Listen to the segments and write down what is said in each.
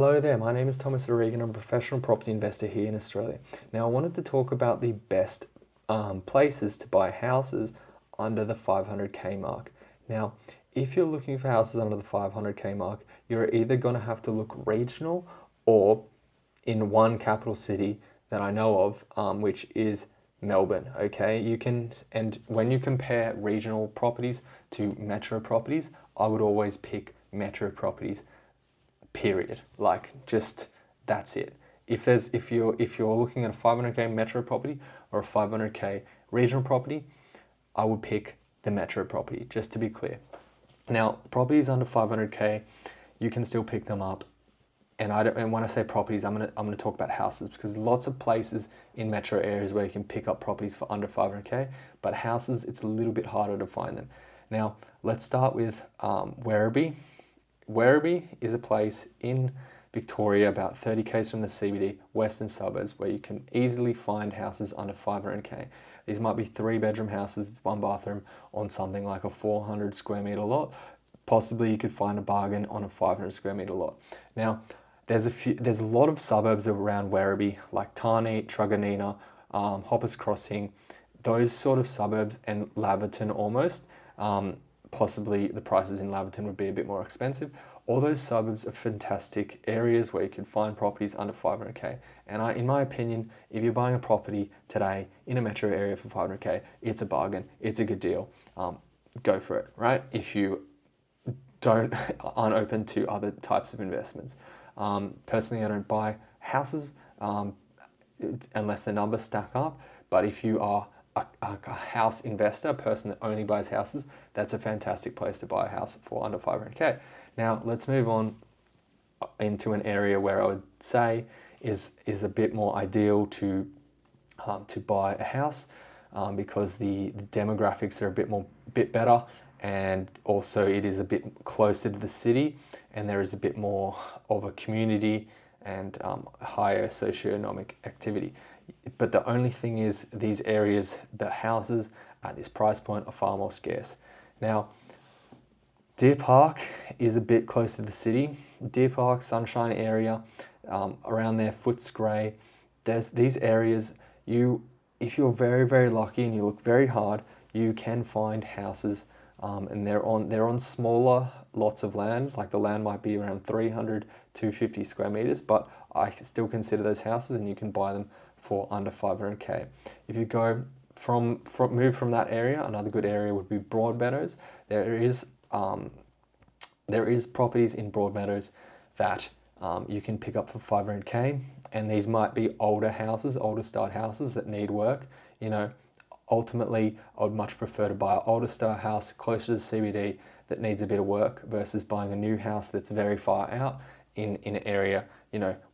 Hello there, my name is Thomas O'Regan. I'm a professional property investor here in Australia. Now, I wanted to talk about the best places to buy houses under the 500k mark. Now, if you're looking for houses under the 500k mark, you're either going to have to look regional or in one capital city that I know of, which is Melbourne. Okay, and when you compare regional properties to metro properties, I would always pick metro properties, period. Like, just that's it. If you're looking at a 500k metro property or a 500k regional property, I would pick the metro property, just to be clear. Now, properties under 500k, you can still pick them up. And when I say properties, I'm gonna talk about houses, because lots of places in metro areas where you can pick up properties for under 500k, but houses, it's a little bit harder to find them. Now, let's start with Werribee. Werribee is a place in Victoria, about 30 k's from the CBD, western suburbs, where you can easily find houses under 500k. These might be 3-bedroom houses with 1 bathroom on something like a 400 square metre lot. Possibly you could find a bargain on a 500 square metre lot. Now, there's a lot of suburbs around Werribee, like Tarneit, Truganina, Hoppers Crossing, those sort of suburbs, and Laverton almost. Possibly the prices in Laverton would be a bit more expensive. All those suburbs are fantastic areas where you can find properties under 500k. And in my opinion, if you're buying a property today in a metro area for 500k, it's a bargain. It's a good deal. Go for it, right? If you aren't open to other types of investments. Personally, I don't buy houses unless the numbers stack up. But if you are a house investor, a person that only buys houses, that's a fantastic place to buy a house for under 500k. Now, let's move on into an area where I would say is a bit more ideal to buy a house, because the demographics are a bit better, and also it is a bit closer to the city, and there is a bit more of a community and higher socioeconomic activity. But the only thing is, these areas, the houses at this price point are far more scarce. Now, Deer Park is a bit close to the city. Deer Park, Sunshine area, around there, Footscray. There's these areas, if you're very, very lucky and you look very hard, you can find houses, and they're on smaller lots of land. Like, the land might be around 300, 250 square meters, but I still consider those houses, and you can buy them for under 500k. If you go move from that area, another good area would be Broadmeadows. There is properties in Broadmeadows that you can pick up for 500k, and these might be older style houses that need work. Ultimately, I would much prefer to buy an older style house closer to the CBD that needs a bit of work, versus buying a new house that's very far out in an area,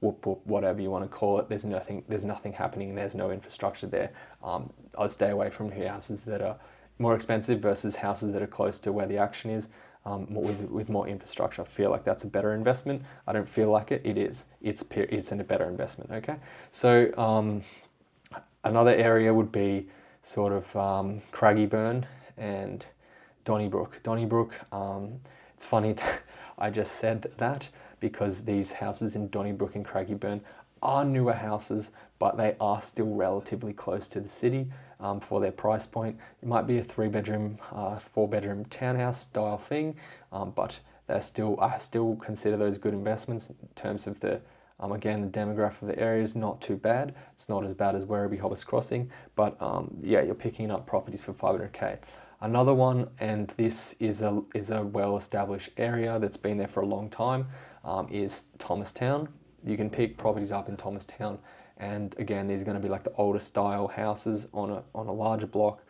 whoop, whatever you want to call it. There's nothing happening. There's no infrastructure there. I'd stay away from houses that are more expensive versus houses that are close to where the action is, with more infrastructure. I feel like that's a better investment. I don't feel like it. It is. It's a better investment. Okay. So another area would be sort of Craigieburn and Donnybrook. Donnybrook. It's funny that I just said that, because these houses in Donnybrook and Craigieburn are newer houses, but they are still relatively close to the city for their price point. It might be a 3-bedroom, 4-bedroom townhouse style thing, but I still consider those good investments in terms of again, the demographic of the area is not too bad. It's not as bad as Werribee, Hoppers Crossing, but yeah, you're picking up properties for 500k. Another one, and this is a well-established area that's been there for a long time, is Thomastown. You can pick properties up in Thomastown, and again, these are going to be like the older style houses on a larger block.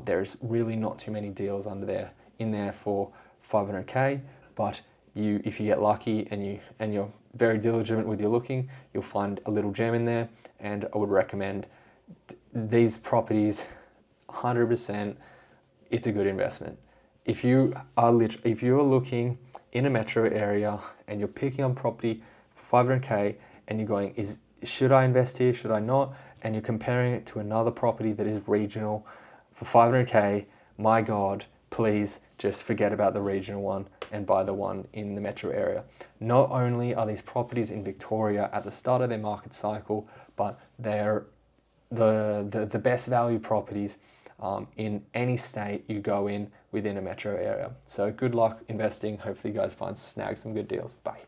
There's really not too many deals in there for 500k, but if you get lucky and you're very diligent with your looking, you'll find a little gem in there. And I would recommend these properties 100%. It's a good investment. If you are looking in a metro area and you're picking up property for 500k, and you're going, should I invest here? Should I not? And you're comparing it to another property that is regional for 500k, my God, please just forget about the regional one. and buy the one in the metro area. Not only are these properties in Victoria at the start of their market cycle, but they're the best value properties in any state you go in within a metro area. So good luck investing. Hopefully you guys snag some good deals. Bye.